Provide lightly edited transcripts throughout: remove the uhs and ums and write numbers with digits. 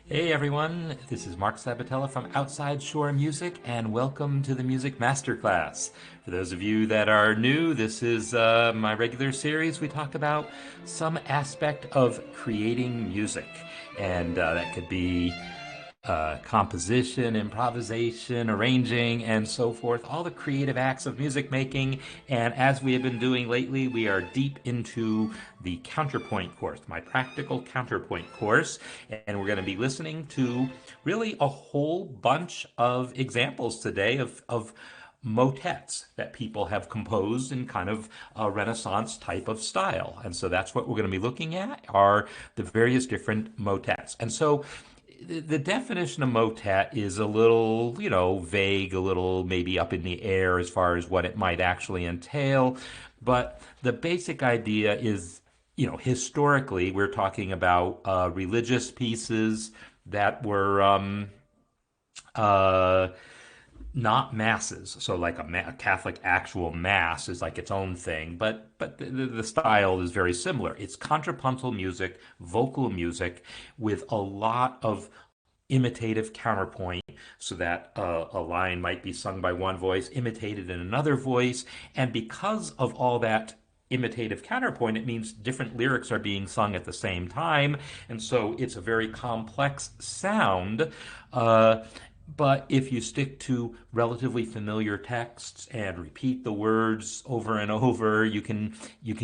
Hey everyone, this is Marc Sabatella from Outside Shore Music, and welcome to the Music Masterclass. For those of you that are new, this is my regular series. We talk about some aspect of creating music, and that could be composition, improvisation, arranging, and so forth, all the creative acts of music making. And as we have been doing lately, we are deep into the Counterpoint course, my Practical Counterpoint course. And we're going to be listening to really a whole bunch of examples today of motets that people have composed in kind of a Renaissance type of style. And so that's what we're going to be looking at are the various different motets. And so the definition of motet is a little, vague, a little maybe up in the air as far as what it might actually entail. But the basic idea is, historically, we're talking about religious pieces that were uh, not masses. So like a Catholic actual mass is like its own thing, but the style is very similar. It's contrapuntal music, vocal music, with a lot of imitative counterpoint, so that a line might be sung by one voice, imitated in another voice, and because of all that imitative counterpoint, it means different lyrics are being sung at the same time, and so it's a very complex sound. Uh, but if you stick to relatively familiar texts and repeat the words over and over, you can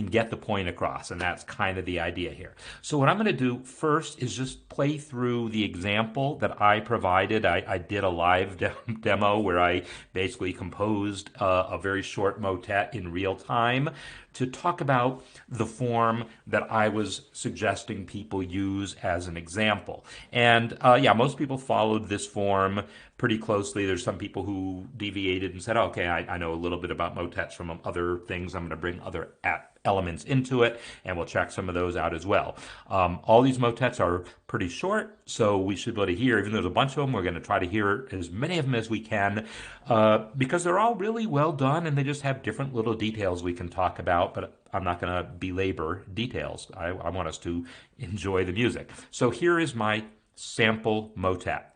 get the point across, and that's kind of the idea here. So what I'm going to do first is just play through the example that I provided. I did a live demo where I basically composed a very short motet in real time to talk about the form that I was suggesting people use as an example. And yeah, most people followed this form pretty closely. There's some people who deviated and said, oh, okay, I know a little bit about motets from other things. I'm going to bring other elements into it, and we'll check some of those out as well. All these motets are pretty short, so we should be able to hear, even though there's a bunch of them, we're going to try to hear as many of them as we can because they're all really well done and they just have different little details we can talk about, but I'm not going to belabor details. I want us to enjoy the music. So here is my sample motet.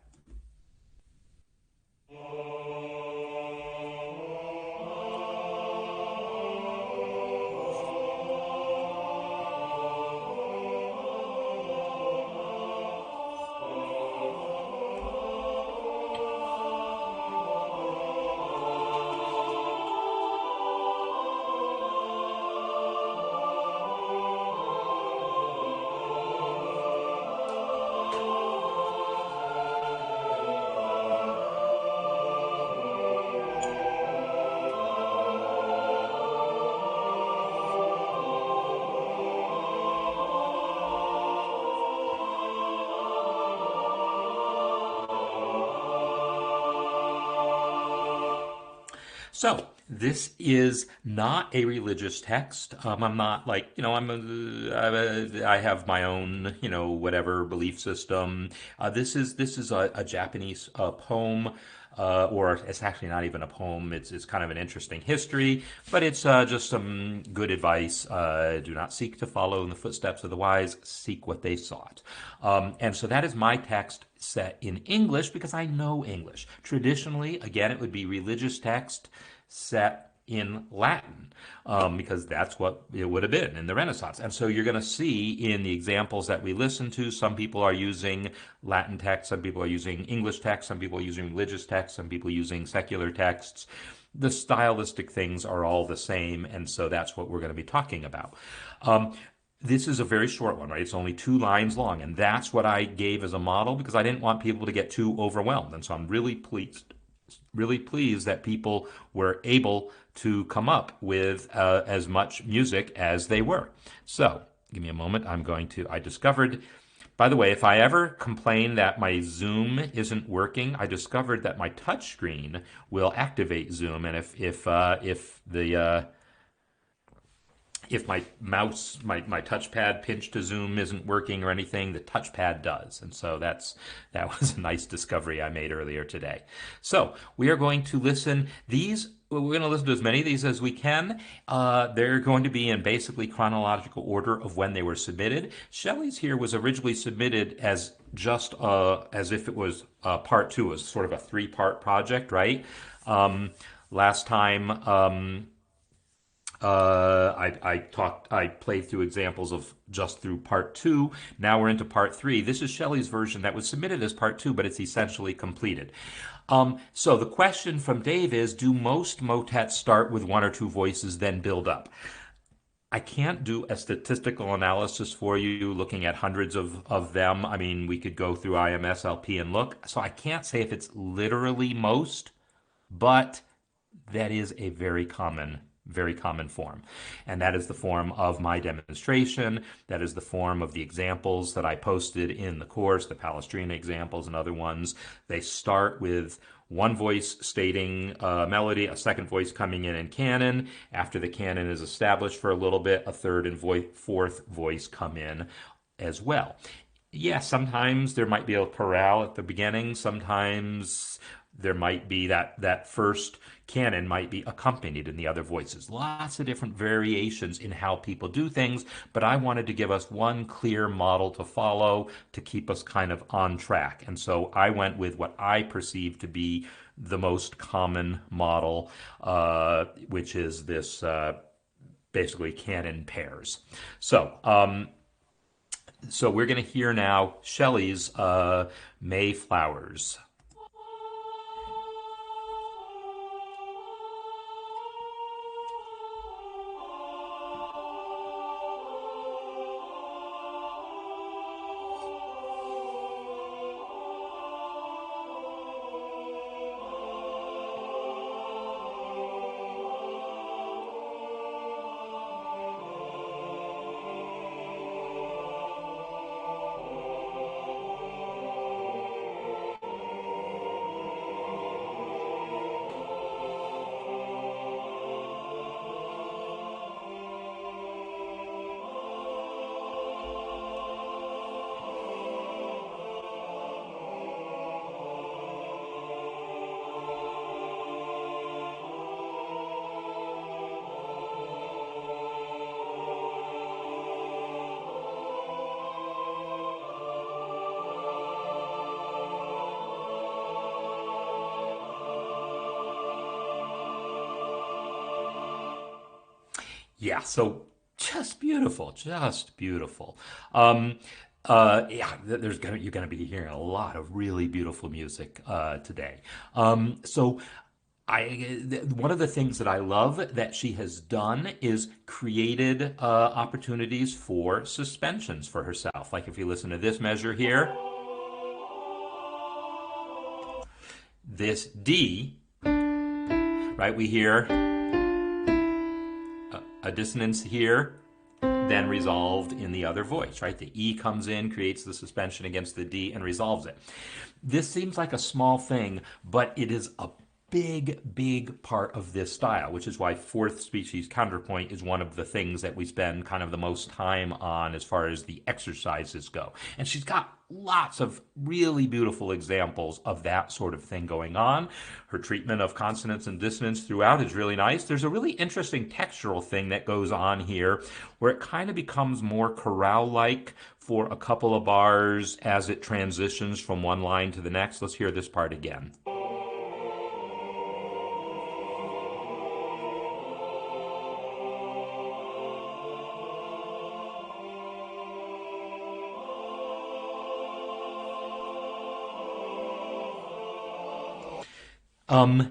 So this is not a religious text. I'm not like, I have my own, whatever belief system. This is a Japanese poem, or it's actually not even a poem. It's kind of an interesting history, but it's just some good advice. Do not seek to follow in the footsteps of the wise. Seek what they sought. And so that is my text set in English because I know English. Traditionally, again, it would be religious text set in Latin, because that's what it would have been in the Renaissance. And so you're going to see in the examples that we listen to, some people are using Latin text, some people are using English text, some people are using religious text, some people are using secular texts. The stylistic things are all the same, and so that's what we're going to be talking about. This is a very short one, right? It's only 2 lines long, and that's what I gave as a model because I didn't want people to get too overwhelmed. And so I'm really pleased that people were able to come up with as much music as they were. So give me a moment. I discovered, by the way, if I ever complain that my Zoom isn't working, I discovered that my touchscreen will activate Zoom. And if my mouse, my touchpad pinch to zoom isn't working or anything, the touchpad does. And so that was a nice discovery I made earlier today. So we are going to listen these. We're going to listen to as many of these as we can. They're going to be in basically chronological order of when they were submitted. Shelley's here was originally submitted as just as if it was part two, as sort of a three-part project, right? Last time. I played through examples of just through part two. Now we're into part three. This is Shelley's version that was submitted as part two, but it's essentially completed. So the question from Dave is, do most motets start with one or two voices, then build up? I can't do a statistical analysis for you looking at hundreds of them. I mean, we could go through IMSLP and look. So I can't say if it's literally most, but that is a very common form. And that is the form of my demonstration. That is the form of the examples that I posted in the course, the Palestrina examples and other ones. They start with one voice stating a melody, a second voice coming in canon. After the canon is established for a little bit, a third and fourth voice come in as well. Yeah, sometimes there might be a chorale at the beginning. Sometimes there might be that first canon might be accompanied in the other voices. Lots of different variations in how people do things, but I wanted to give us one clear model to follow to keep us kind of on track. And so I went with what I perceive to be the most common model, which is this basically canon pairs. So we're going to hear now Shelley's Mayflowers. Yeah, so just beautiful, just beautiful. Um, yeah, you're gonna be hearing a lot of really beautiful music today. So one of the things that I love that she has done is created opportunities for suspensions for herself. Like if you listen to this measure here, this D, right? We hear a dissonance here, then resolved in the other voice, right? The E comes in, creates the suspension against the D, and resolves it. This seems like a small thing, but it is a big part of this style, which is why fourth species counterpoint is one of the things that we spend kind of the most time on as far as the exercises go. And she's got lots of really beautiful examples of that sort of thing going on. Her treatment of consonants and dissonance throughout is really nice. There's a really interesting textural thing that goes on here where it kind of becomes more chorale-like for a couple of bars as it transitions from one line to the next. Let's hear this part again.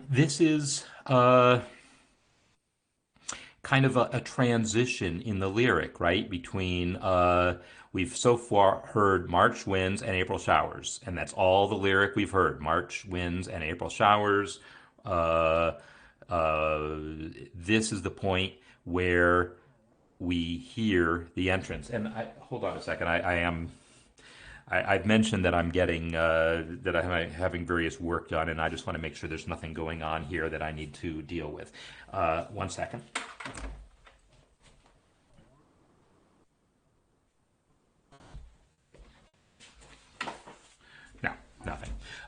This is kind of a transition in the lyric, right? Between we've so far heard March winds and April showers, and that's all the lyric we've heard: March winds and April showers. Uh, uh, this is the point where we hear the entrance. And hold on a second. I've mentioned that I'm getting that I'm having various work done, and I just want to make sure there's nothing going on here that I need to deal with. One second.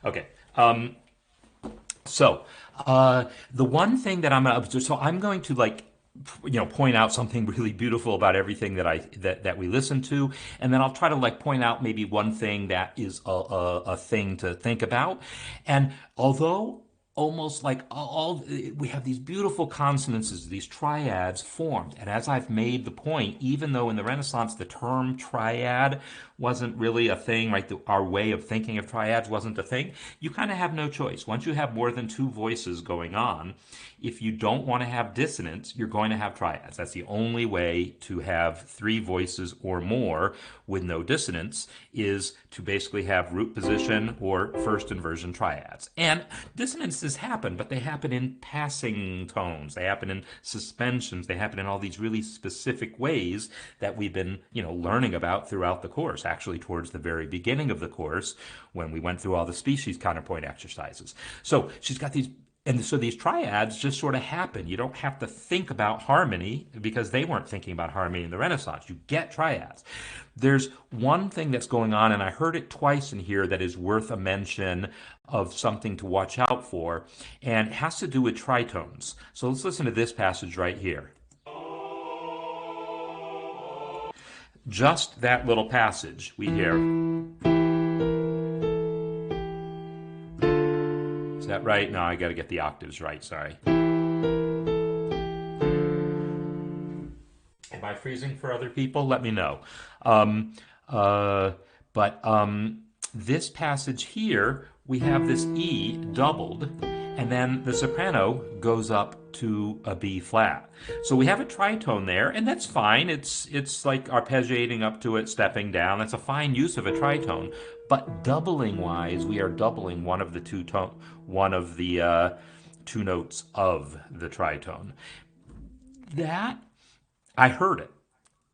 Okay. Um, So, the one thing that I'm going to like, point out something really beautiful about everything that we listen to, and then I'll try to like point out maybe one thing that is a thing to think about. And although almost like all we have these beautiful consonances, these triads formed, and as I've made the point, even though in the Renaissance the term triad wasn't really a thing, right? Our way of thinking of triads wasn't a thing. You kind of have no choice. Once you have more than two voices going on, if you don't want to have dissonance, you're going to have triads. That's the only way to have three voices or more with no dissonance, is to basically have root position or first inversion triads. And dissonances happen, but they happen in passing tones. They happen in suspensions. They happen in all these really specific ways that we've been, learning about throughout the course, actually towards the very beginning of the course when we went through all the species counterpoint exercises. So she's got these, and so these triads just sort of happen. You don't have to think about harmony because they weren't thinking about harmony in the Renaissance. You get triads. There's one thing that's going on, and I heard it twice in here, that is worth a mention of something to watch out for, and it has to do with tritones. So let's listen to this passage right here. Just that little passage we hear. Is that right? No, I got to get the octaves right. Sorry. Am I freezing for other people? Let me know. Um, uh, but this passage here, we have this E doubled, and then the soprano goes up to a B flat. So we have a tritone there, and that's fine. It's like arpeggiating up to it, stepping down. That's a fine use of a tritone. But doubling wise, we are doubling one of the two notes of the tritone. That I heard it.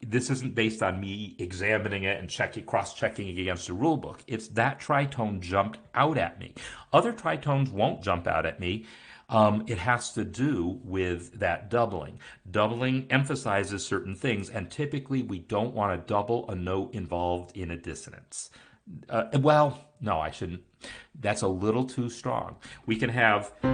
This isn't based on me examining it and cross-checking it against the rule book. It's that tritone jumped out at me. Other tritones won't jump out at me. It has to do with that doubling. Doubling emphasizes certain things, and typically we don't want to double a note involved in a dissonance. Well, no, I shouldn't. That's a little too strong. We can have, you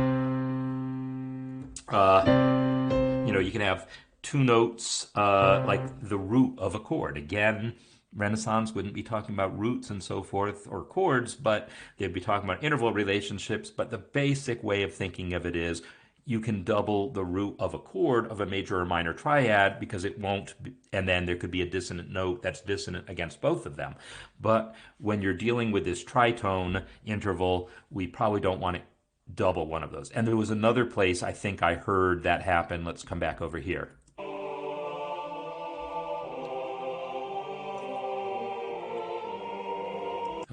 can have two notes like the root of a chord. Again, Renaissance wouldn't be talking about roots and so forth or chords, but they'd be talking about interval relationships. But the basic way of thinking of it is you can double the root of a chord of a major or minor triad because it won't, and then there could be a dissonant note that's dissonant against both of them. But when you're dealing with this tritone interval, we probably don't want to double one of those. And there was another place I think I heard that happen. Let's come back over here.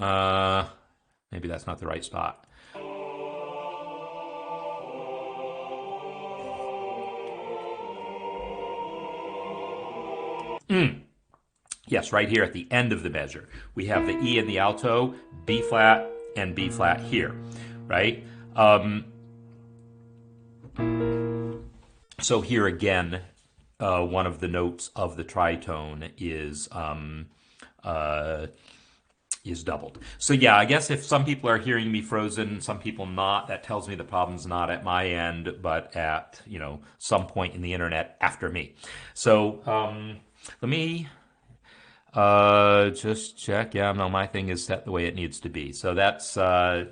Uh, Maybe that's not the right spot. Yes, right here at the end of the measure. We have the E in the alto, B flat, and B flat here, right? So here again, one of the notes of the tritone uh, is doubled. So yeah, I guess if some people are hearing me frozen, some people not, that tells me the problem's not at my end, but at some point in the internet after me. So let me just check. Yeah, no, my thing is set the way it needs to be. So that's yeah.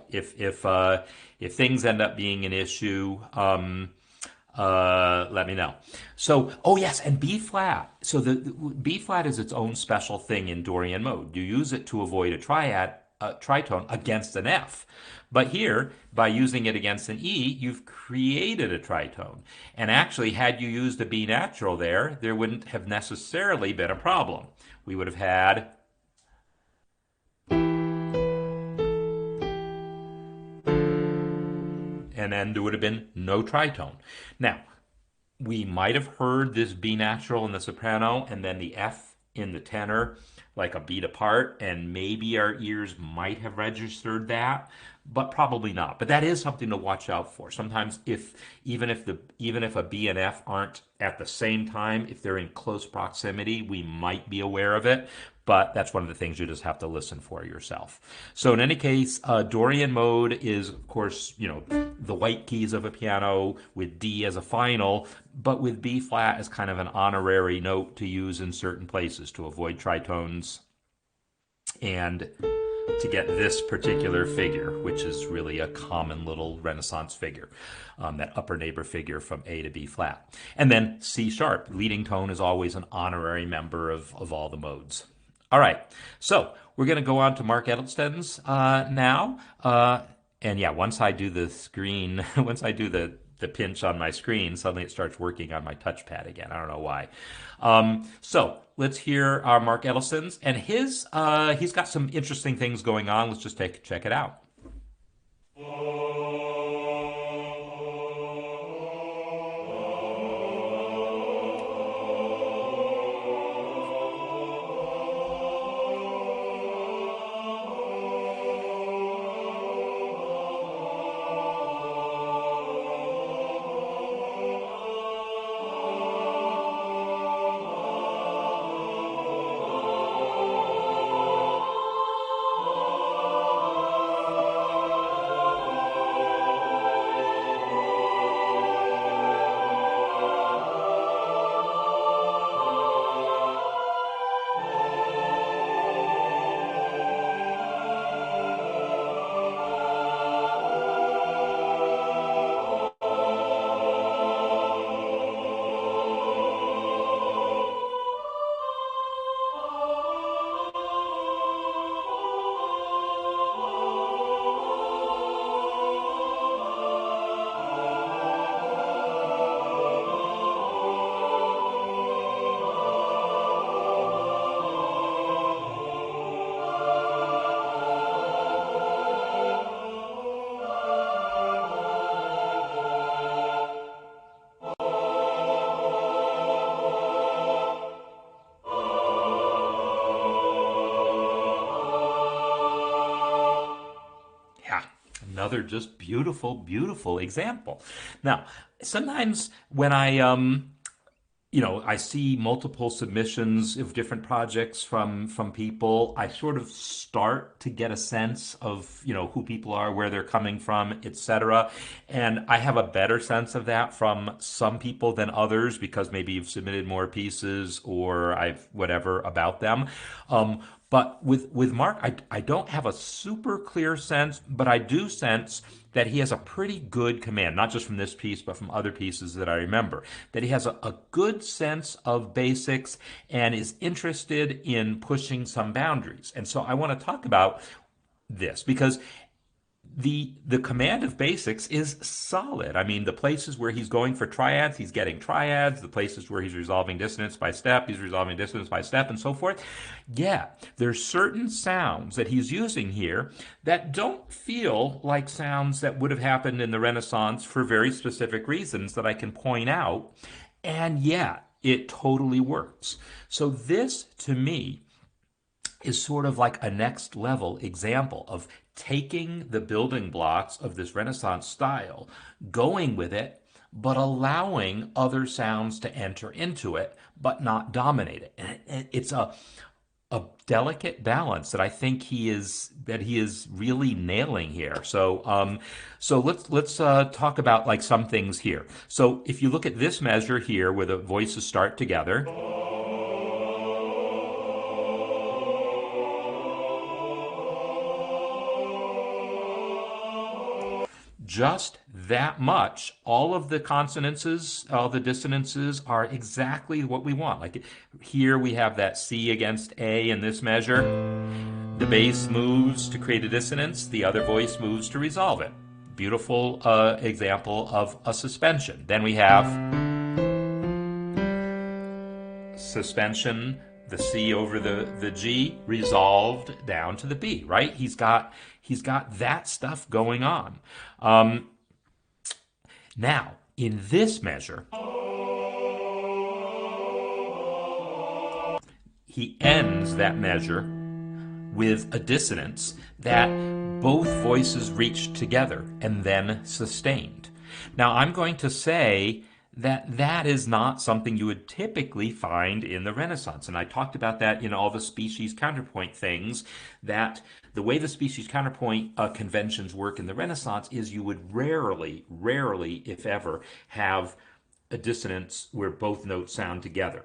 If things end up being an issue, let me know. So, oh yes, and B flat. So the B flat is its own special thing in Dorian mode. You use it to avoid a tritone against an F. But here, by using it against an E, you've created a tritone. And actually, had you used a B natural there wouldn't have necessarily been a problem. We would have had, and then there would have been no tritone. Now, we might have heard this B natural in the soprano and then the F in the tenor like a beat apart, and maybe our ears might have registered that. but probably not. But that is something to watch out for. Sometimes if even if a B and F aren't at the same time, if they're in close proximity, we might be aware of it. But that's one of the things you just have to listen for yourself. So in any case, Dorian mode is, of course, the white keys of a piano with D as a final, but with B flat as kind of an honorary note to use in certain places to avoid tritones and to get this particular figure, which is really a common little Renaissance figure, that upper neighbor figure from A to B flat. And then C sharp, leading tone, is always an honorary member of all the modes. All right, so we're going to go on to Mark Edelston's now. And yeah, once I do the screen, once I do the pinch on my screen, suddenly it starts working on my touchpad again. I don't know why. So let's hear Mark Edelston's, and he's got some interesting things going on. Let's just check it out. Yeah, another just beautiful, beautiful example. Now, sometimes when I see multiple submissions of different projects from people, I sort of start to get a sense of, who people are, where they're coming from, etc. And I have a better sense of that from some people than others because maybe you've submitted more pieces or I've whatever about them. But with Mark, I don't have a super clear sense, but I do sense that he has a pretty good command, not just from this piece, but from other pieces that I remember. That he has a good sense of basics and is interested in pushing some boundaries. And so I want to talk about this because the command of basics is solid. I mean, the places where he's going for triads, he's getting triads. The places where he's resolving dissonance by step, he's resolving dissonance by step, and so forth. Yeah, there's certain sounds that he's using here that don't feel like sounds that would have happened in the Renaissance for very specific reasons that I can point out. And yeah, it totally works. So this, to me, is sort of like a next level example of taking the building blocks of this Renaissance style, going with it, but allowing other sounds to enter into it, but not dominate it. And it's a delicate balance that I think he is really nailing here. So let's talk about like some things here. So if you look at this measure here, where the voices start together. Just that much, all of the consonances, all the dissonances are exactly what we want. Like here we have that C against A in this measure. The bass moves to create a dissonance, the other voice moves to resolve it. Beautiful example of a suspension. Then we have suspension, the C over the G, resolved down to the B, right? He's got that stuff going on. Now, in this measure, he ends that measure with a dissonance that both voices reached together and then sustained. Now, I'm going to say that that is not something you would typically find in the Renaissance. And I talked about that in all the species counterpoint things, that the way the species counterpoint conventions work in the Renaissance is you would rarely, if ever, have a dissonance where both notes sound together.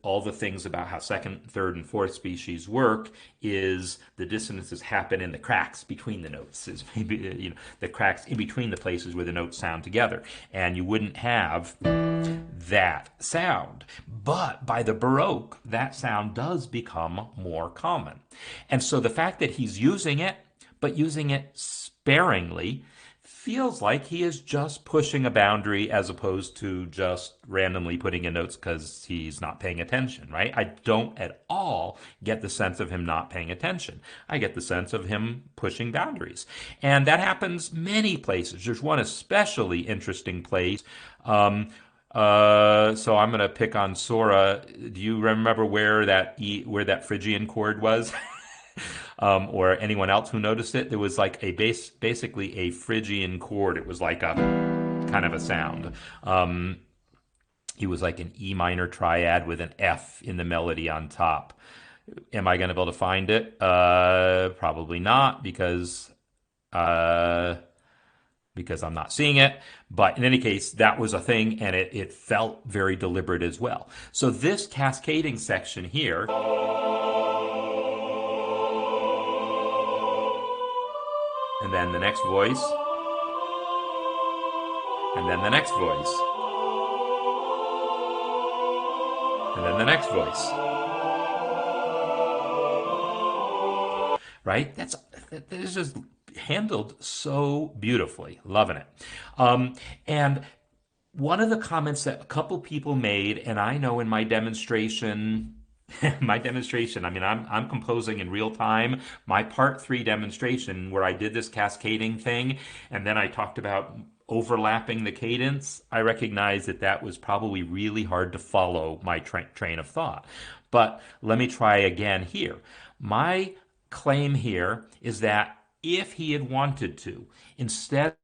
All the things about how second, third, and fourth species work is the dissonances happen in the cracks between the notes. Is maybe the cracks in between the places where the notes sound together, and you wouldn't have that sound. But by the Baroque, that sound does become more common, and so the fact that he's using it, but using it sparingly, feels like he is just pushing a boundary as opposed to just randomly putting in notes because he's not paying attention, right? I don't at all get the sense of him not paying attention. I get the sense of him pushing boundaries. And that happens many places. There's one especially interesting place. So I'm going to pick on Sora. Do you remember where that Phrygian chord was? Or anyone else who noticed it? There was like basically a Phrygian chord. It was like a kind of a sound. It was like an E minor triad with an F in the melody on top. Am I going to be able to find it? Probably not, because I'm not seeing it. But in any case, that was a thing, and it felt very deliberate as well. So this cascading section here. And then the next voice, and then the next voice, and then the next voice. Right? That is just handled so beautifully. Loving it. And one of the comments that a couple people made, and I know in my demonstration, I mean, I'm composing in real time. My part 3 demonstration where I did this cascading thing, and then I talked about overlapping the cadence, I recognize that that was probably really hard to follow my train of thought. But let me try again here. My claim here is that if he had wanted to, instead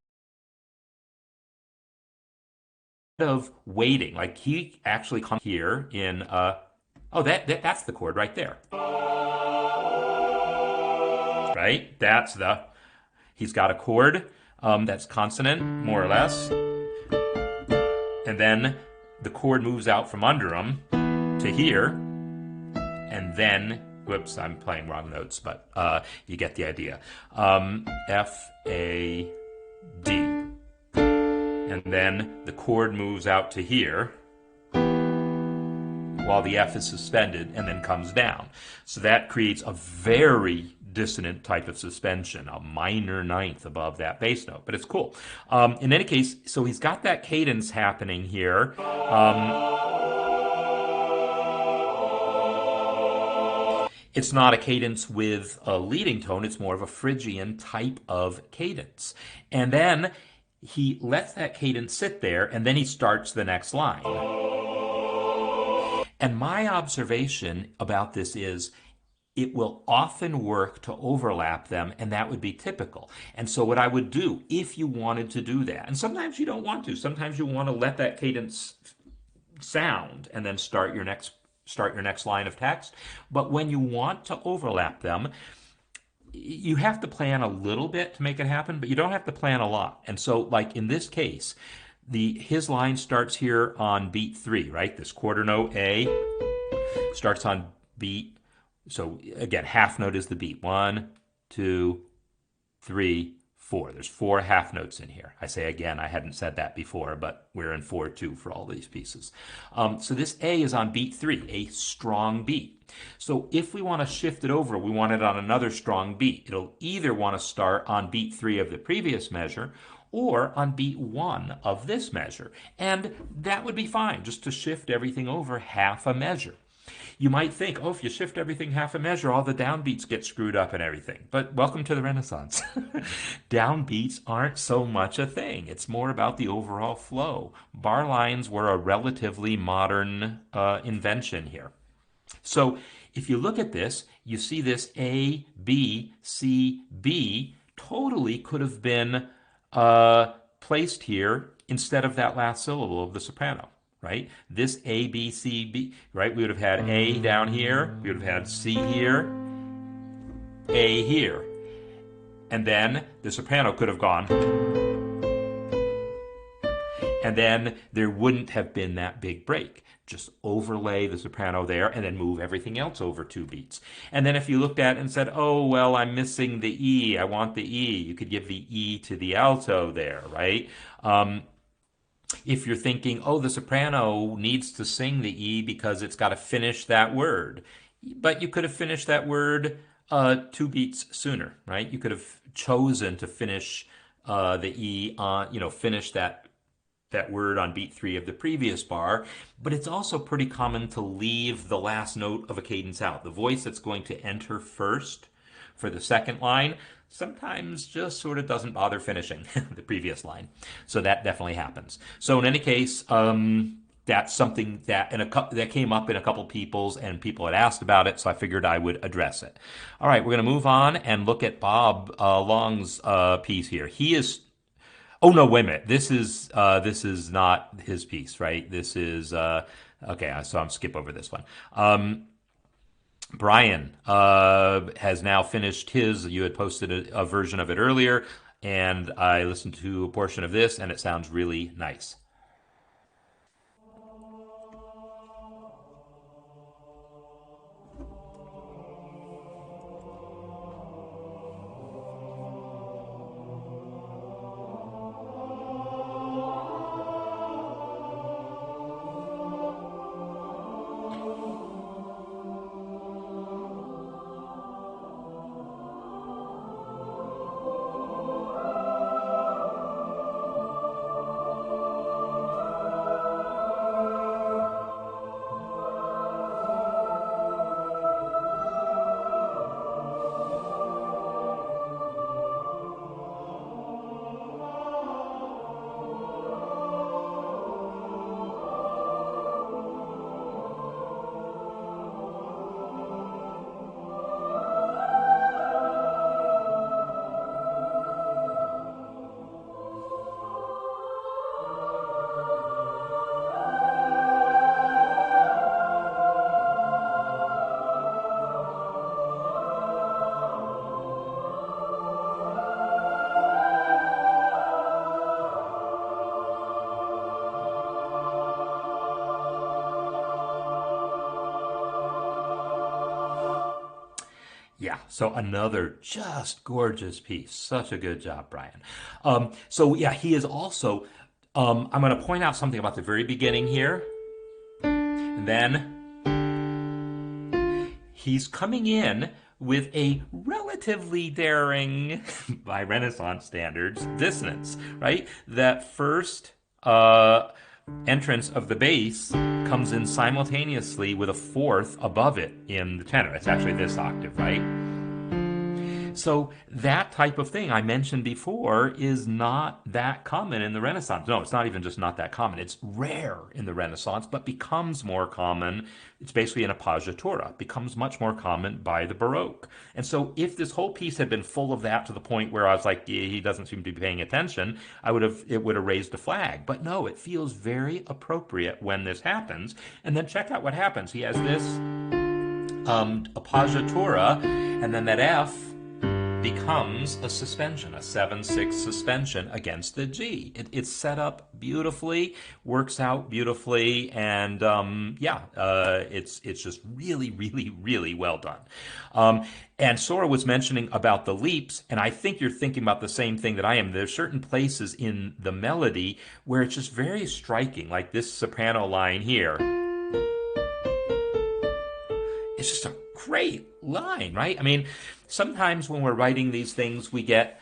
of waiting, like he actually comes here in oh, that's the chord right there. Right? He's got a chord that's consonant, more or less. And then the chord moves out from under him to here. And then, whoops, I'm playing wrong notes, but you get the idea. F, A, D. And then the chord moves out to here, while the F is suspended and then comes down. So that creates a very dissonant type of suspension, a minor ninth above that bass note, but it's cool. In any case, so he's got that cadence happening here. It's not a cadence with a leading tone, it's more of a Phrygian type of cadence. And then he lets that cadence sit there, and then he starts the next line. And my observation about this is it will often work to overlap them, and that would be typical. And so what I would do, if you wanted to do that, and sometimes you don't want to, sometimes you want to let that cadence sound and then start your next line of text. But when you want to overlap them, you have to plan a little bit to make it happen, but you don't have to plan a lot. And so, like in this case, his line starts here on beat 3, right? This quarter note A starts on beat. So again, half note is the beat. 1, 2, 3, 4. There's 4 half notes in here. I say again, I hadn't said that before, but we're in 4/2 for all these pieces. So this A is on beat 3, a strong beat. So if we want to shift it over, we want it on another strong beat. It'll either want to start on beat 3 of the previous measure, or on beat 1 of this measure. And that would be fine, just to shift everything over half a measure. You might think, oh, if you shift everything half a measure, all the downbeats get screwed up and everything. But welcome to the Renaissance. Downbeats aren't so much a thing. It's more about the overall flow. Bar lines were a relatively modern invention here. So if you look at this, you see this A, B, C, B totally could have been placed here instead of that last syllable of the soprano, right? This A, B, C, B, right? We would have had A down here, we would have had C here, A here. And then the soprano could have gone, and then there wouldn't have been that big break. Just overlay the soprano there and then move everything else over 2 beats. And then if you looked at it and said, oh, well, I'm missing the E, I want the E, you could give the E to the alto there, right? If you're thinking, oh, the soprano needs to sing the E because it's got to finish that word, but you could have finished that word 2 beats sooner, right? You could have chosen to finish the E on, finish that word on beat 3 of the previous bar, but it's also pretty common to leave the last note of a cadence out. The voice that's going to enter first for the second line sometimes just sort of doesn't bother finishing the previous line. So that definitely happens. So in any case, that's something that that came up in a couple people's and people had asked about it, so I figured I would address it. All right, we're going to move on and look at Bob Long's piece here. He is Oh no, wait a minute. This is not his piece, right? This is okay. So I'm skip over this one. Brian has now finished his. You had posted a version of it earlier, and I listened to a portion of this, and it sounds really nice. Yeah, so another just gorgeous piece. Such a good job, Brian. So yeah, he is also. I'm going to point out something about the very beginning here. And then he's coming in with a relatively daring, by Renaissance standards, dissonance, right? That first entrance of the bass comes in simultaneously with a fourth above it in the tenor. It's actually this octave, right? So that type of thing I mentioned before is not that common in the Renaissance. No, it's not even just not that common. It's rare in the Renaissance, but becomes more common. It's basically an appoggiatura, becomes much more common by the Baroque. And so if this whole piece had been full of that to the point where I was like, yeah, he doesn't seem to be paying attention, it would have raised a flag. But no, it feels very appropriate when this happens. And then check out what happens. He has this appoggiatura, and then that F becomes a suspension, a 7/6 suspension against the G. It's set up beautifully, works out beautifully, and it's just really, really, really well done. And Sora was mentioning about the leaps, and I think you're thinking about the same thing that I am. There's certain places in the melody where it's just very striking, like this soprano line here. It's just a great line, right? I mean, sometimes when we're writing these things, we get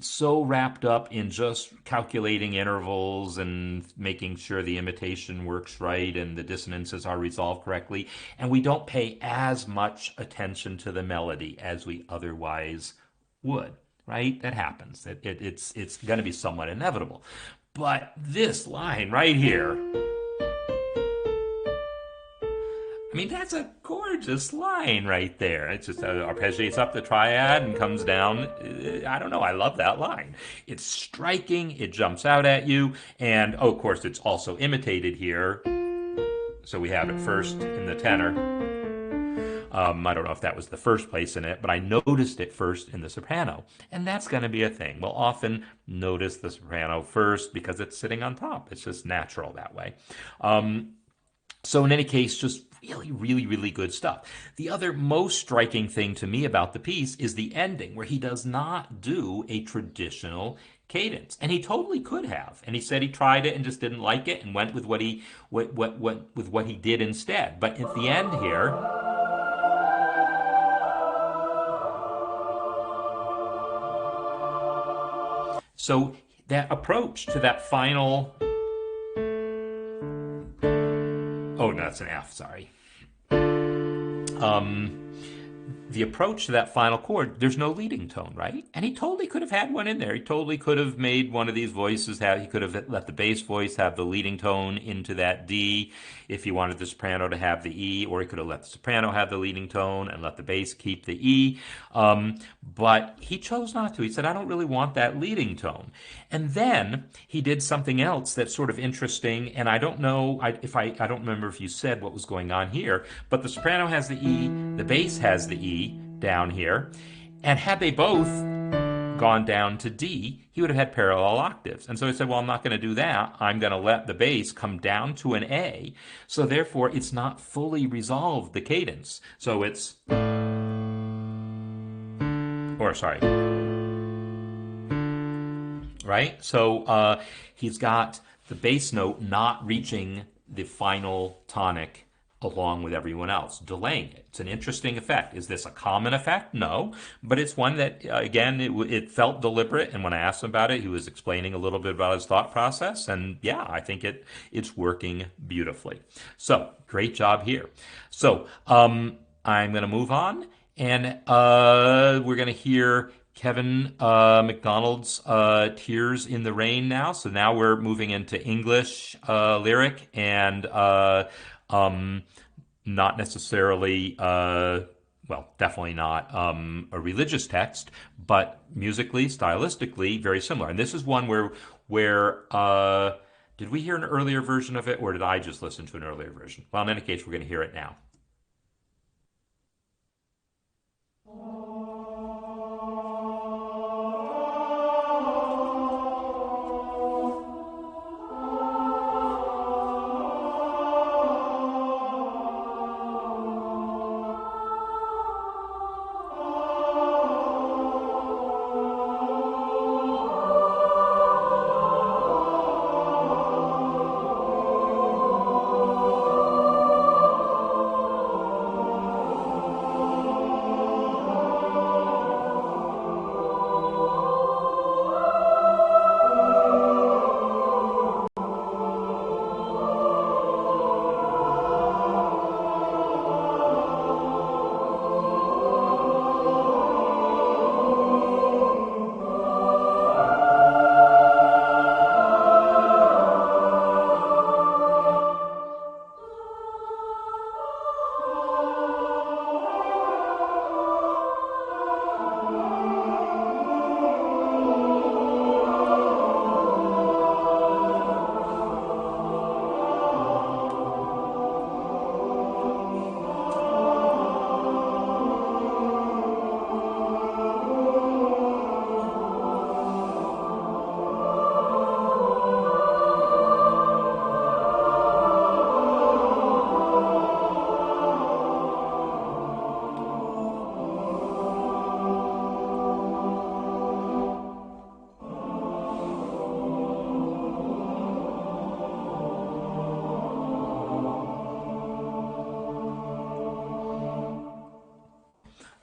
so wrapped up in just calculating intervals and making sure the imitation works right and the dissonances are resolved correctly, and we don't pay as much attention to the melody as we otherwise would, right? That happens. It's going to be somewhat inevitable. But this line right here, I mean, that's a gorgeous line right there. It's just arpeggiates up the triad and comes down. I don't know. I love that line. It's striking. It jumps out at you. And oh, of course, it's also imitated here. So we have it first in the tenor. I don't know if that was the first place in it, but I noticed it first in the soprano. And that's going to be a thing. We'll often notice the soprano first because it's sitting on top. It's just natural that way. So in any case, just really, really, really good stuff. The other most striking thing to me about the piece is the ending, where he does not do a traditional cadence, and he totally could have. And he said he tried it and just didn't like it and went with what he did instead. But at the end here, so that approach to that final, oh, no, that's an F, sorry. The approach to that final chord, there's no leading tone, right? And he totally could have had one in there. He totally could have made one of these voices have, he could have let the bass voice have the leading tone into that D if he wanted the soprano to have the E, or he could have let the soprano have the leading tone and let the bass keep the E. But he chose not to. He said, I don't really want that leading tone. And then he did something else that's sort of interesting, and I don't know I don't remember if you said what was going on here, but the soprano has the E, the bass has the E down here, and had they both gone down to D, he would have had parallel octaves. And so he said, well, I'm not going to do that. I'm going to let the bass come down to an A. So therefore, it's not fully resolved, the cadence. So it's, or sorry, right? So he's got the bass note not reaching the final tonic along with everyone else, delaying it. It's an interesting effect. Is this a common effect? No, but it's one that, again, it felt deliberate. And when I asked him about it, he was explaining a little bit about his thought process. And yeah, I think it's working beautifully. So great job here. So I'm going to move on, and we're going to hear Kevin McDonald's Tears in the Rain now. So now we're moving into English lyric, and not necessarily, well, definitely not a religious text, but musically, stylistically, very similar. And this is one where did we hear an earlier version of it, or did I just listen to an earlier version? Well, in any case, we're going to hear it now.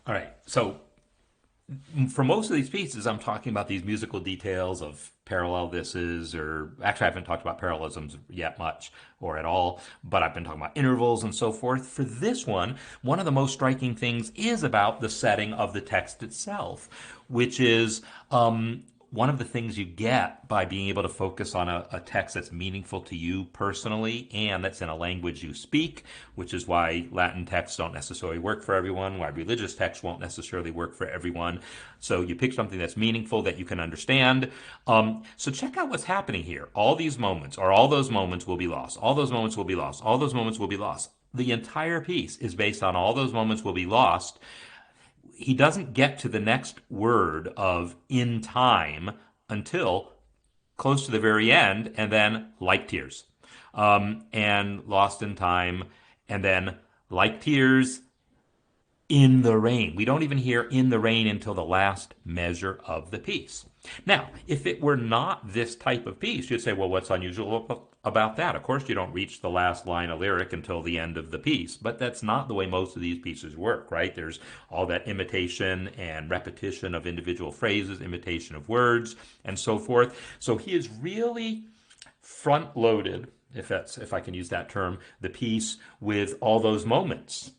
All right. So for most of these pieces, I'm talking about these musical details of parallel thises, or actually, I haven't talked about parallelisms yet much or at all, but I've been talking about intervals and so forth. For this one of the most striking things is about the setting of the text itself, which is one of the things you get by being able to focus on a text that's meaningful to you personally and that's in a language you speak, which is why Latin texts don't necessarily work for everyone, why religious texts won't necessarily work for everyone. So you pick something that's meaningful that you can understand. So check out what's happening here. All these moments, or all those moments will be lost. All those moments will be lost. All those moments will be lost. The entire piece is based on all those moments will be lost. He doesn't get to the next word of in time until close to the very end, and then like tears, and lost in time, and then like tears in the rain. We don't even hear in the rain until the last measure of the piece. Now, if it were not this type of piece, you'd say, well, what's unusual about that? Of course, you don't reach the last line of lyric until the end of the piece, but that's not the way most of these pieces work, right? There's all that imitation and repetition of individual phrases, imitation of words, and so forth. So he is really front-loaded, if I can use that term, the piece with all those moments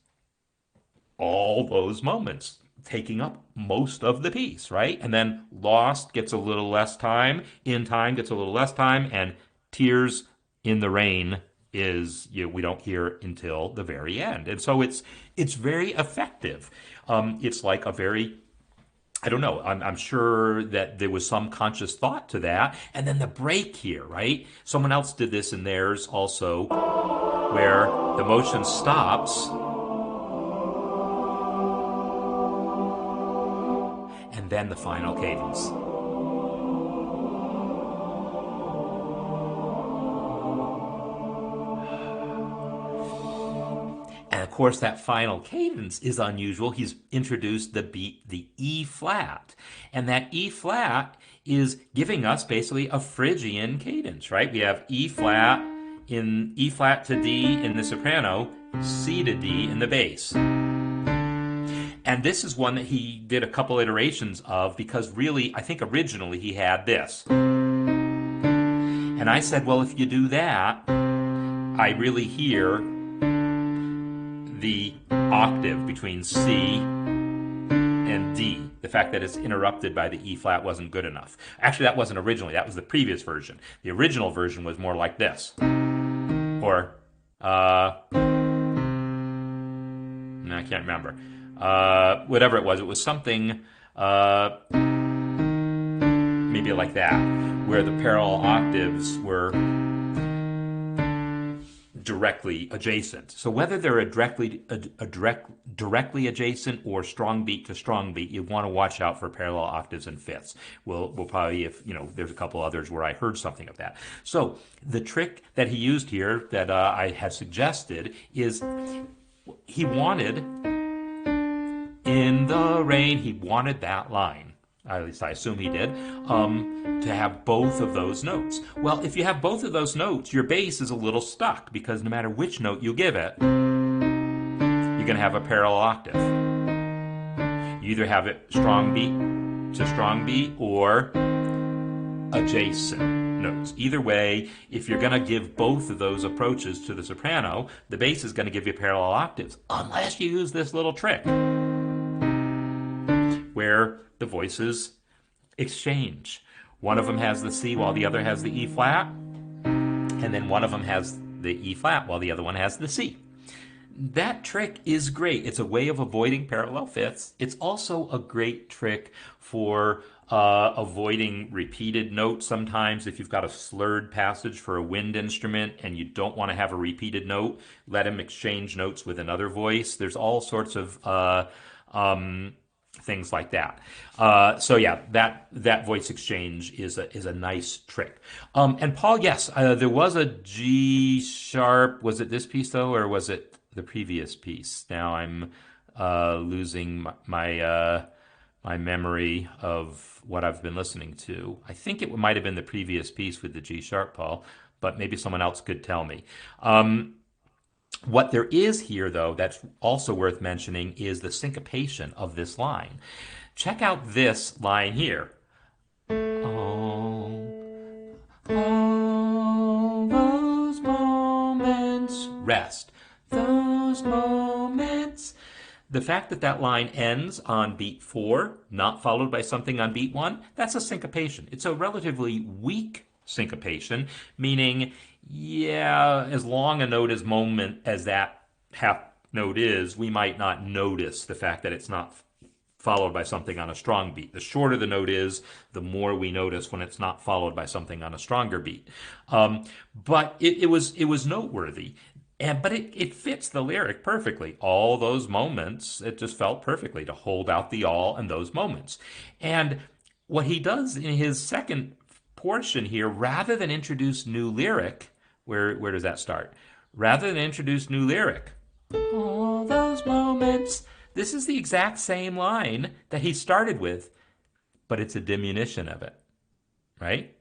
taking up most of the piece, right? And then lost gets a little less time, in time gets a little less time, and tears in the rain is we don't hear until the very end. And so it's very effective. It's like a very I don't know. I'm sure that there was some conscious thought to that. And then the break here, right? Someone else did this in theirs also, where the motion stops and then the final cadence. And of course, that final cadence is unusual. He's introduced the E flat. And that E flat is giving us basically a Phrygian cadence, right? We have E flat in E flat to D in the soprano, C to D in the bass. And this is one that he did a couple iterations of because really, I think originally he had this. And I said, well, if you do that, I really hear the octave between C and D. The fact that it's interrupted by the E flat wasn't good enough. Actually, that wasn't originally. That was the previous version. The original version was more like this. Or, no, I can't remember. Whatever it was something maybe like that, where the parallel octaves were directly adjacent. So whether they're directly adjacent or strong beat to strong beat, you want to watch out for parallel octaves and fifths. We'll probably, if there's a couple others where I heard something of that. So the trick that he used here that I had suggested is he wanted in the rain, he wanted that line. At least I assume he did, to have both of those notes. Well, if you have both of those notes, your bass is a little stuck because no matter which note you give it, you're going to have a parallel octave. You either have it strong beat to strong beat or adjacent notes. Either way, if you're going to give both of those approaches to the soprano, the bass is going to give you parallel octaves, unless you use this little trick where the voices exchange. One of them has the C while the other has the E flat, and then one of them has the E flat while the other one has the C. That trick is great. It's a way of avoiding parallel fifths. It's also a great trick for avoiding repeated notes sometimes. If you've got a slurred passage for a wind instrument and you don't want to have a repeated note, let him exchange notes with another voice. There's all sorts of things like that. So yeah, that voice exchange is a nice trick. And Paul, yes, there was a G sharp. Was it this piece though, or was it the previous piece? Now I'm losing my memory of what I've been listening to. I think it might have been the previous piece with the G sharp, Paul, but maybe someone else could tell me. What there is here, though, that's also worth mentioning is the syncopation of this line. Check out this line here. All those moments rest. Those moments. The fact that that line ends on beat 4, not followed by something on beat 1, that's a syncopation. It's a relatively weak syncopation, meaning, yeah, as long a note as moment as that half note is, we might not notice the fact that it's not followed by something on a strong beat. The shorter the note is, the more we notice when it's not followed by something on a stronger beat. But it was noteworthy. But it fits the lyric perfectly. All those moments, it just felt perfectly to hold out the all in those moments. And what he does in his second portion here, rather than introduce new lyric, where does that start? Rather than introduce new lyric, all those moments. This is the exact same line that he started with, but it's a diminution of it, right?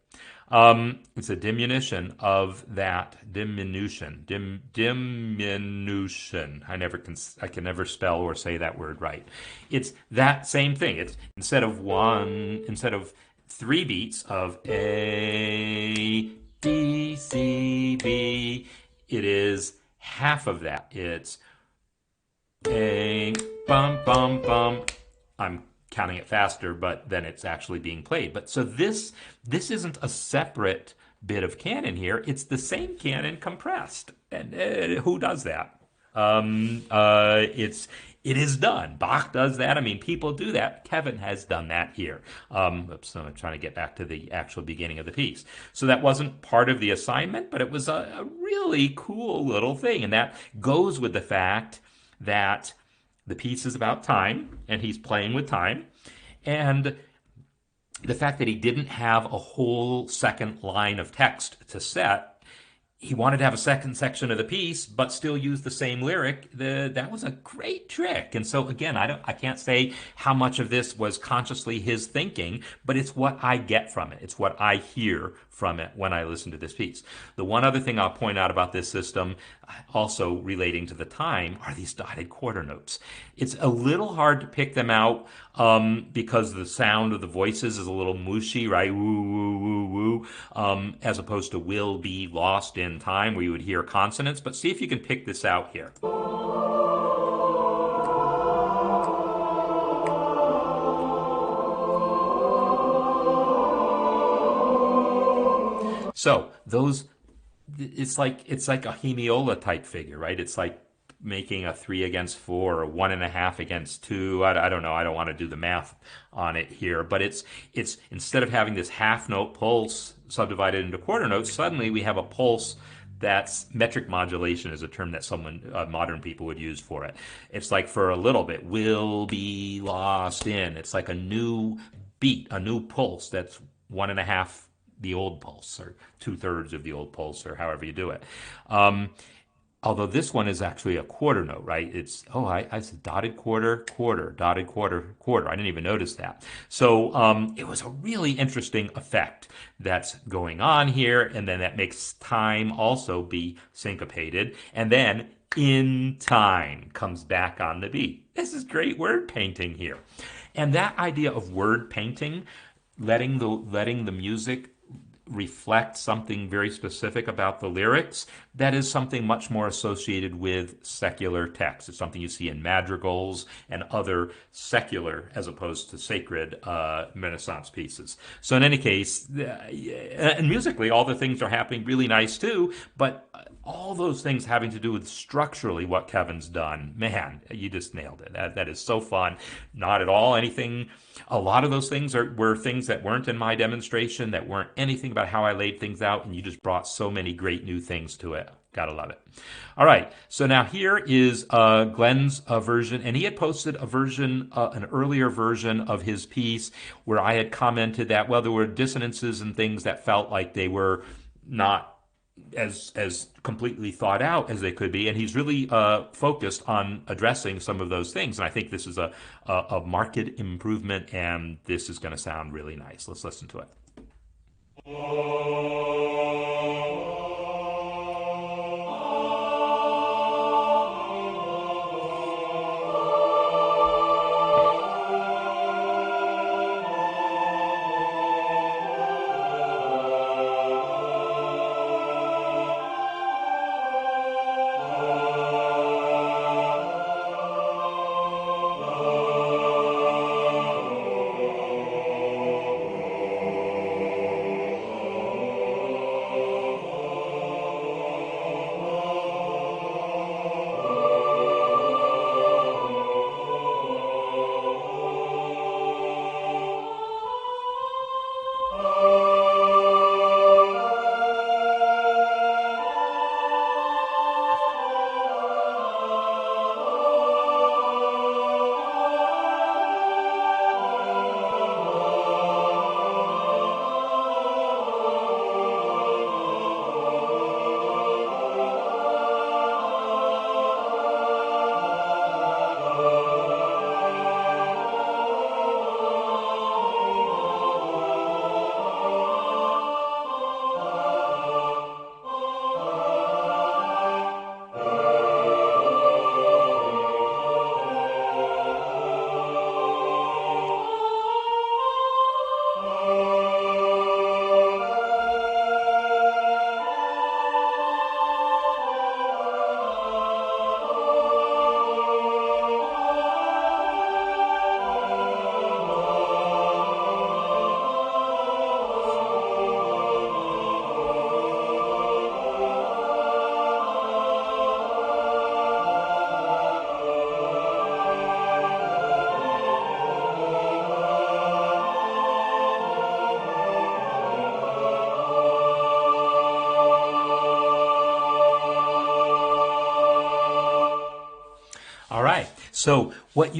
It's a diminution of that diminution. I can never spell or say that word right. It's that same thing. It's instead of 3 beats of A B C B, it is half of that. It's A bum bum bum. I'm counting it faster, but then it's actually being played. But so this isn't a separate bit of canon here. It's the same canon compressed. And who does that? It is done. Bach does that. I mean, people do that. Kevin has done that here. So I'm trying to get back to the actual beginning of the piece. So that wasn't part of the assignment, but it was a really cool little thing. And that goes with the fact that the piece is about time, and he's playing with time. And the fact that he didn't have a whole second line of text to set, he wanted to have a second section of the piece, but still use the same lyric. That was a great trick. And so again, I can't say how much of this was consciously his thinking, but it's what I get from it. It's what I hear from it when I listen to this piece. The one other thing I'll point out about this system, also relating to the time, are these dotted quarter notes. It's a little hard to pick them out because the sound of the voices is a little mushy, right? Woo, woo, woo, woo, as opposed to will be lost in time, where you would hear consonants. But see if you can pick this out here. So those, it's like a hemiola type figure, right? It's like making a 3 against 4 or 1.5 against 2. I don't know. I don't want to do the math on it here, but it's instead of having this half note pulse subdivided into quarter notes, suddenly we have a pulse. That's metric modulation, is a term that modern people would use for it. It's like for a little bit, will be lost in. It's like a new beat, a new pulse that's 1.5 the old pulse, or 2/3 of the old pulse, or however you do it. Although this one is actually a quarter note, right? I said dotted quarter, quarter, dotted quarter, quarter. I didn't even notice that. So it was a really interesting effect that's going on here. And then that makes time also be syncopated. And then in time comes back on the beat. This is great word painting here. And that idea of word painting, letting the music reflect something very specific about the lyrics, that is something much more associated with secular text. It's something you see in madrigals and other secular, as opposed to sacred, Renaissance pieces. So in any case, and musically, all the things are happening really nice too, but all those things having to do with structurally what Kevin's done, man, you just nailed it. That is so fun. Not at all anything. A lot of those things were things that weren't in my demonstration, that weren't anything about how I laid things out, and you just brought so many great new things to it. Gotta love it. All right, so now here is Glenn's version, and he had posted a version, an earlier version of his piece, where I had commented that, well, there were dissonances and things that felt like they were not as completely thought out as they could be, and he's really focused on addressing some of those things. And I think this is a marked improvement, and this is going to sound really nice. Let's listen to it. So what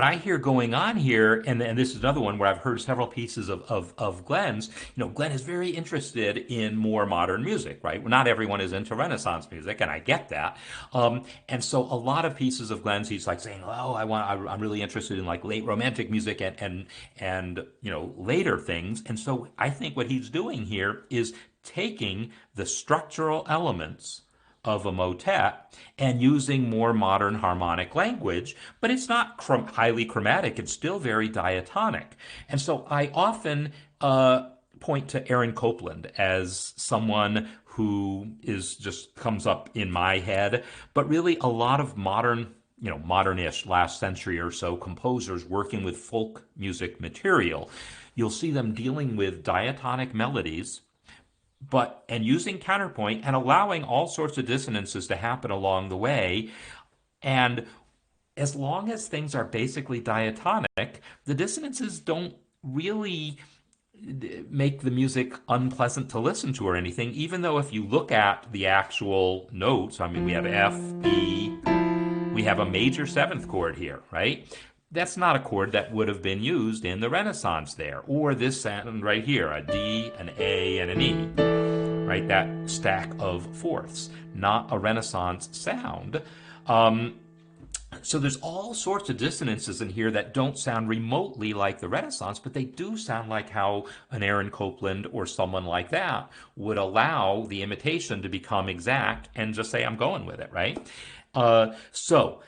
I hear going on here, and this is another one where I've heard several pieces of Glenn's. Glenn is very interested in more modern music, right? Well, not everyone is into Renaissance music, and I get that. And so a lot of pieces of Glenn's, he's like saying, "Oh, I'm really interested in like late romantic music and later things." And so I think what he's doing here is taking the structural elements of a motet and using more modern harmonic language, but it's not highly chromatic. It's still very diatonic. And so I often point to Aaron Copland as someone who is just comes up in my head, but really a lot of modernish last century or so composers working with folk music material, you'll see them dealing with diatonic melodies and using counterpoint and allowing all sorts of dissonances to happen along the way. And as long as things are basically diatonic, the dissonances don't really make the music unpleasant to listen to or anything, even though if you look at the actual notes, I mean, we have F, E, we have a major seventh chord here, right? That's not a chord that would have been used in the Renaissance there. Or this sound right here, a D, an A, and an E, right? That stack of fourths, not a Renaissance sound. So there's all sorts of dissonances in here that don't sound remotely like the Renaissance, but they do sound like how an Aaron Copland or someone like that would allow the imitation to become exact and just say, I'm going with it, right? So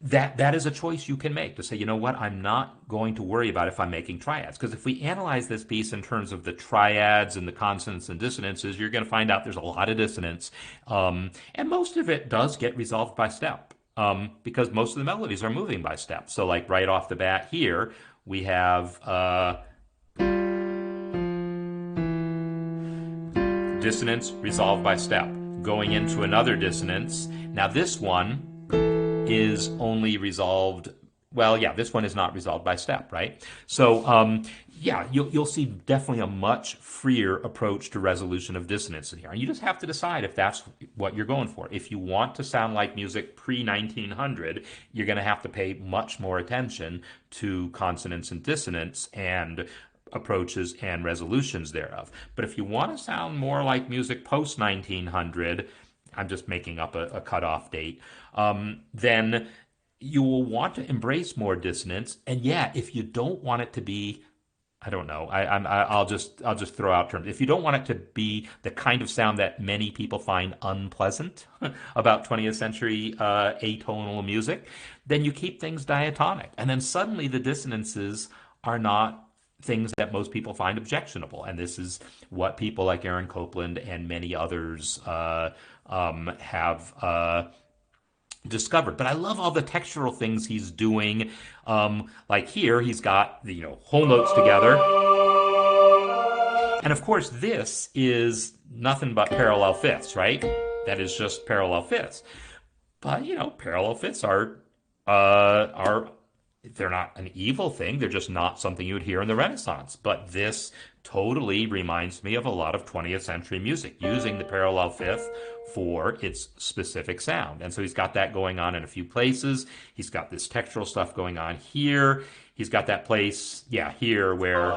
that is a choice you can make to say, you know what, I'm not going to worry about if I'm making triads. Because if we analyze this piece in terms of the triads and the consonants and dissonances, you're going to find out there's a lot of dissonance. And most of it does get resolved by step. Because most of the melodies are moving by step. So like right off the bat here, we have dissonance resolved by step. Going into another dissonance. Now this one is only resolved, well, yeah, this one is not resolved by step, right? So, yeah, you'll see definitely a much freer approach to resolution of dissonance in here. And you just have to decide if that's what you're going for. If you want to sound like music pre-1900, you're going to have to pay much more attention to consonance and dissonance and approaches and resolutions thereof. But if you want to sound more like music post-1900, I'm just making up a cutoff date, then you will want to embrace more dissonance. And yeah, if you don't want it to be, I don't know, I'll just throw out terms. If you don't want it to be the kind of sound that many people find unpleasant about 20th century atonal music, then you keep things diatonic. And then suddenly the dissonances are not things that most people find objectionable. And this is what people like Aaron Copland and many others have discovered. But I love all the textural things he's doing. Like here, he's got the whole notes together. And of course, this is nothing but parallel fifths, right? That is just parallel fifths. But parallel fifths are they're not an evil thing. They're just not something you would hear in the Renaissance. But this totally reminds me of a lot of 20th century music, using the parallel fifth for its specific sound. And so he's got that going on in a few places. He's got this textural stuff going on here. He's got that place, yeah, here where,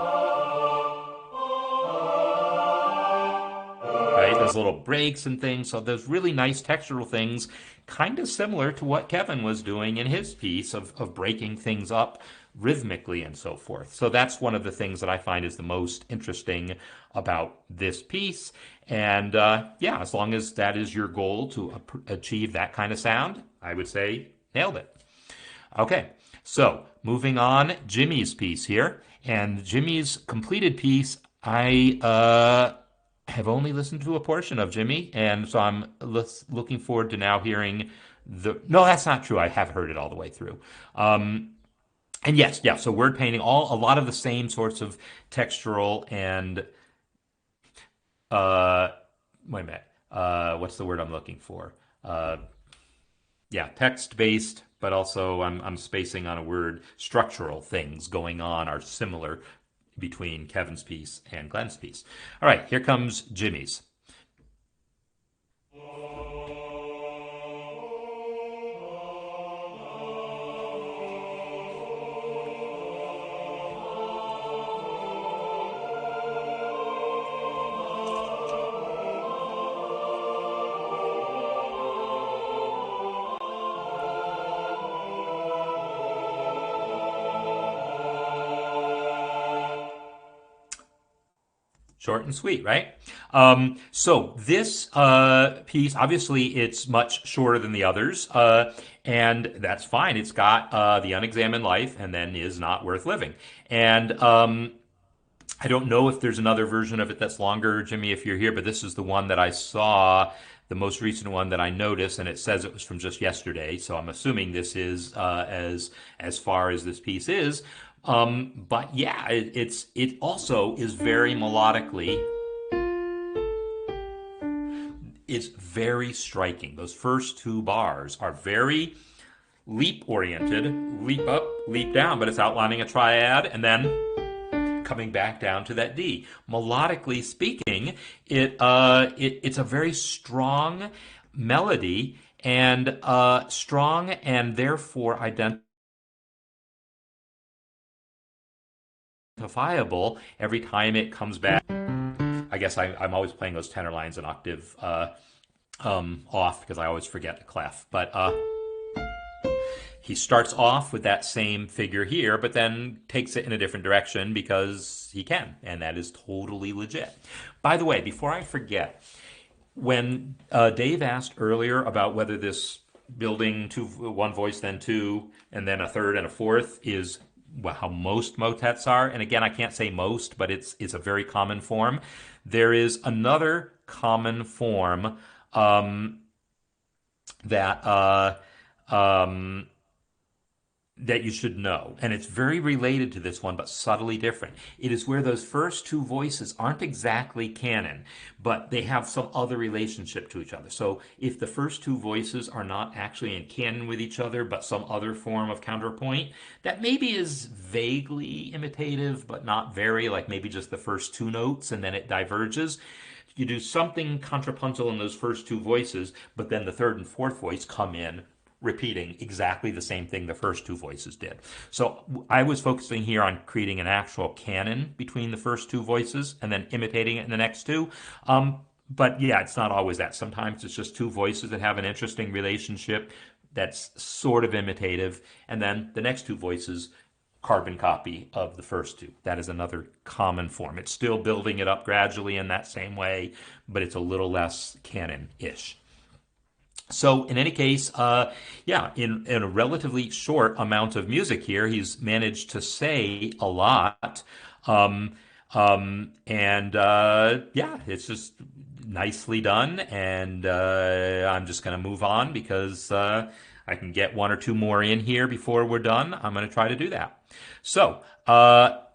right, there's little breaks and things. So there's really nice textural things, kind of similar to what Kevin was doing in his piece of breaking things up rhythmically and so forth. So that's one of the things that I find is the most interesting about this piece. And yeah, as long as that is your goal to achieve that kind of sound, I would say nailed it. Okay, so moving on, Jimmy's piece here. And Jimmy's completed piece, I have only listened to a portion of Jimmy, and so I'm looking forward to now hearing no, that's not true. I have heard it all the way through. And yes, yeah, so word painting, a lot of the same sorts of textural and uh wait a minute. What's the word I'm looking for? Yeah, text based, but also I'm spacing on a word. Structural things going on are similar between Kevin's piece and Glenn's piece. All right, here comes Jimmy's. Short and sweet, right? So this piece, obviously, it's much shorter than the others, and that's fine. It's got the unexamined life, and then is not worth living. And I don't know if there's another version of it that's longer, Jimmy, if you're here, but this is the one that I saw, the most recent one that I noticed, and it says it was from just yesterday. So I'm assuming this is as far as this piece is. But yeah, it also is very melodically. It's very striking. Those first two bars are very leap oriented, leap up, leap down, but it's outlining a triad, and then coming back down to that D. Melodically speaking, it's a very strong melody and strong and therefore identifiable every time it comes back. I guess I'm always playing those tenor lines an octave off because I always forget the clef. But he starts off with that same figure here, but then takes it in a different direction because he can, and that is totally legit. By the way, before I forget, when Dave asked earlier about whether this building two, one voice, then two, and then a third and a fourth is well, how most motets are, and again, I can't say most, but it's a very common form. There is another common form that um, that you should know. And it's very related to this one, but subtly different. It is where those first two voices aren't exactly canon, but they have some other relationship to each other. So if the first two voices are not actually in canon with each other, but some other form of counterpoint, that maybe is vaguely imitative, but not very, like maybe just the first two notes and then it diverges. You do something contrapuntal in those first two voices, but then the third and fourth voice come in repeating exactly the same thing the first two voices did. So I was focusing here on creating an actual canon between the first two voices and then imitating it in the next two. But yeah, it's not always that. Sometimes it's just two voices that have an interesting relationship that's sort of imitative, and then the next two voices carbon copy of the first two. That is another common form. It's still building it up gradually in that same way, but it's a little less canon-ish. So in any case, yeah, in a relatively short amount of music here, he's managed to say a lot. Um, and yeah, it's just nicely done. And I'm just going to move on because I can get one or two more in here before we're done. I'm going to try to do that. So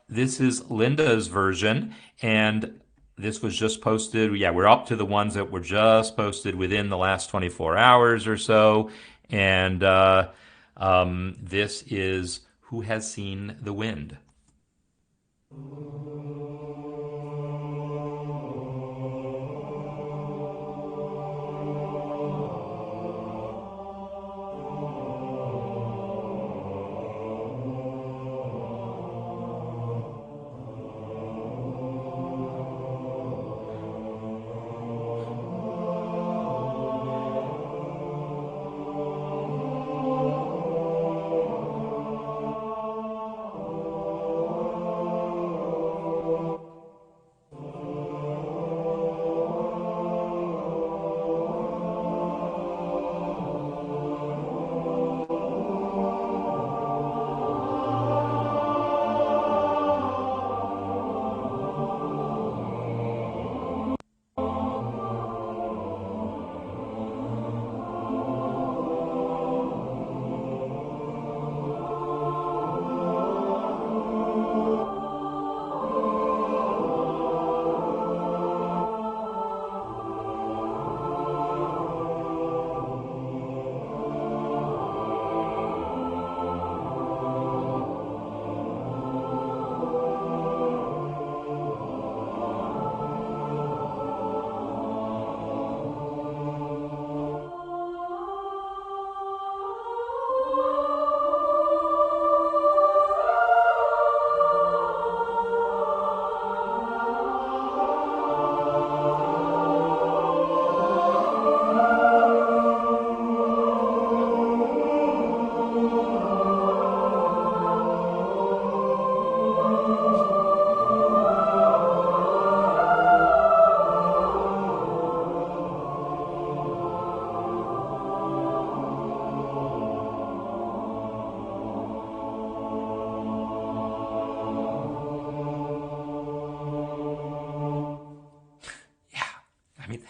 this is Linda's version, and this was just posted. Yeah, we're up to the ones that were just posted within the last 24 hours or so. And this is Who Has Seen the Wind?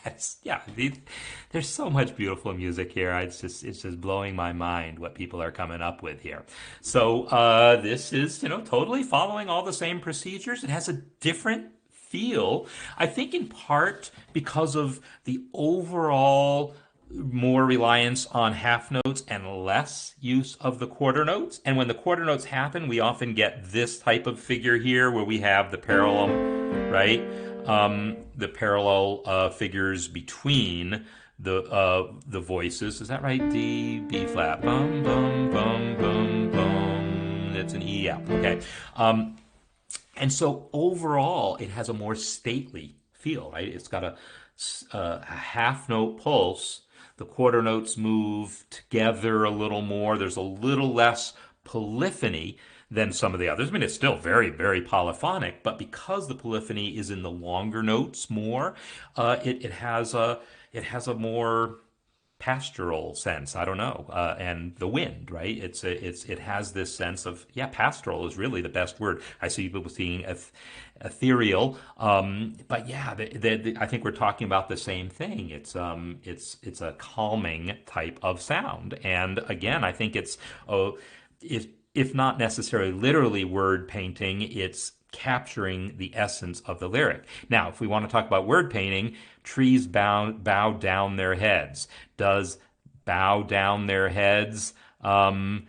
That's yeah. There's so much beautiful music here. It's just blowing my mind what people are coming up with here. So this is totally following all the same procedures. It has a different feel. I think in part because of the overall more reliance on half notes and less use of the quarter notes. And when the quarter notes happen, we often get this type of figure here where we have the parallel, right? The parallel figures between the voices. Is that right? D, B flat, bum bum bum bum bum. It's an E. Yeah. Okay. And so overall, it has a more stately feel, right? It's got a half note pulse. The quarter notes move together a little more. There's a little less polyphony than some of the others. I mean, it's still very, very polyphonic, but because the polyphony is in the longer notes more, it has a more pastoral sense. I don't know, and the wind, right? It has this sense of yeah. Pastoral is really the best word. I see people seeing ethereal, but yeah, I think we're talking about the same thing. It's a calming type of sound, and again, I think it's if not necessarily literally word painting, it's capturing the essence of the lyric. Now, if we want to talk about word painting, trees bow down their heads. Does bow down their heads come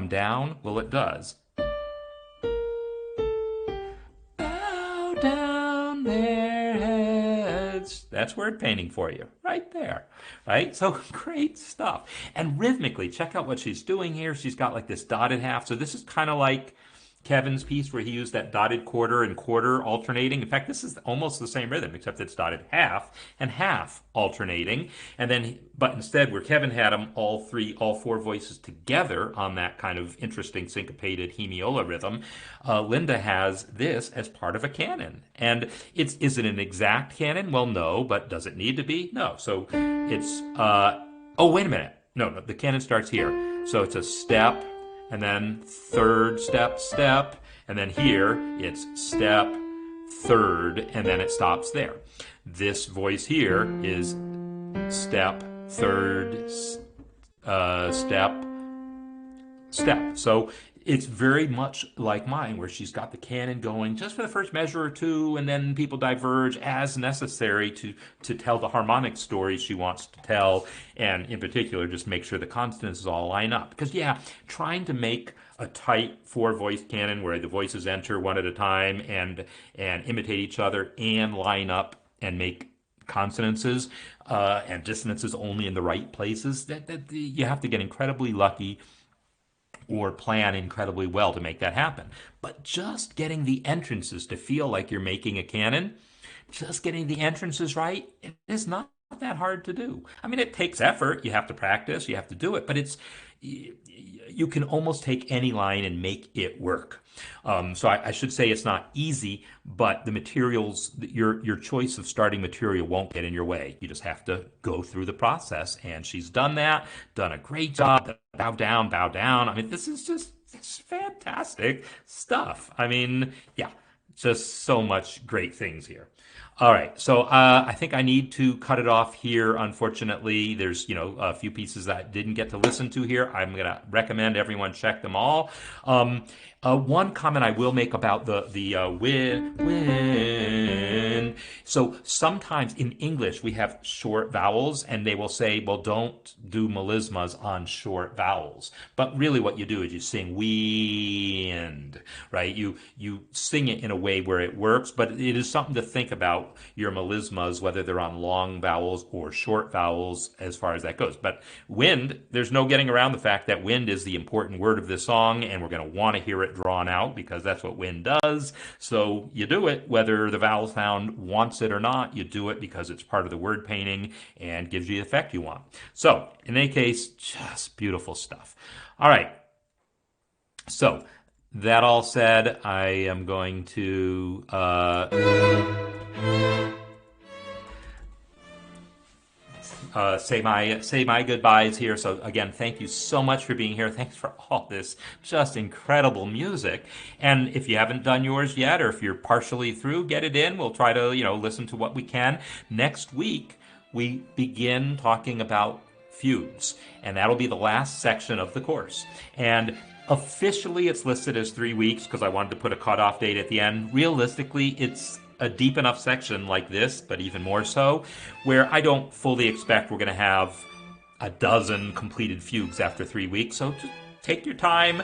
down? Well, it does. Bow down their heads. That's word painting for you, right there. Right? So great stuff. And rhythmically, check out what she's doing here. She's got like this dotted half. So this is kind of like Kevin's piece where he used that dotted quarter and quarter alternating. In fact, this is almost the same rhythm, except it's dotted half and half alternating. And then, but instead, where Kevin had them all four voices together on that kind of interesting syncopated hemiola rhythm, Linda has this as part of a canon. And is it an exact canon? Well, no, but does it need to be? No. So it's, oh, wait a minute. No, the canon starts here. So it's a step, and then third step, step, and then here it's step, third, and then it stops there. This voice here is step, third, step, step. So it's very much like mine, where she's got the canon going just for the first measure or two, and then people diverge as necessary to tell the harmonic stories she wants to tell, and in particular, just make sure the consonants all line up. Because yeah, trying to make a tight four-voice canon where the voices enter one at a time and imitate each other and line up and make consonances and dissonances only in the right places, that you have to get incredibly lucky or plan incredibly well to make that happen. But just getting the entrances to feel like you're making a canon, just getting the entrances right, it is not that hard to do. I mean, it takes effort. You have to practice, you have to do it, but you can almost take any line and make it work. So I should say it's not easy, but the materials, your choice of starting material won't get in your way. You just have to go through the process, and she's done that, done a great job. Bow down, bow down. I mean, this is just it's fantastic stuff. I mean, yeah, just so much great things here. All right, so I think I need to cut it off here. Unfortunately, there's a few pieces that I didn't get to listen to here. I'm going to recommend everyone check them all. One comment I will make about the win. So sometimes in English we have short vowels, and they will say, well, don't do melismas on short vowels. But really, what you do is you sing wind, right? You sing it in a way where it works, but it is something to think about your melismas, whether they're on long vowels or short vowels, as far as that goes. But wind, there's no getting around the fact that wind is the important word of this song, and we're going to want to hear it drawn out because that's what wind does. So you do it whether the vowel sound wants it or not. You do it because it's part of the word painting and gives you the effect you want. So in any case, just beautiful stuff. All right. So that all said, I am going to say my goodbyes here. So again, thank you so much for being here. Thanks for all this just incredible music. And if you haven't done yours yet, or if you're partially through, get it in. We'll try to listen to what we can next week. we begin talking about fugues, and that'll be the last section of the course. And officially, it's listed as 3 weeks because I wanted to put a cutoff date at the end. Realistically, it's a deep enough section like this, but even more so, where I don't fully expect we're going to have a dozen completed fugues after 3 weeks. So just take your time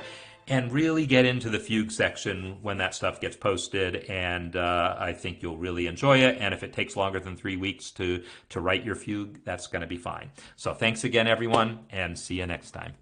and really get into the fugue section when that stuff gets posted. And I think you'll really enjoy it. And if it takes longer than 3 weeks to write your fugue, that's going to be fine. So thanks again, everyone, and see you next time.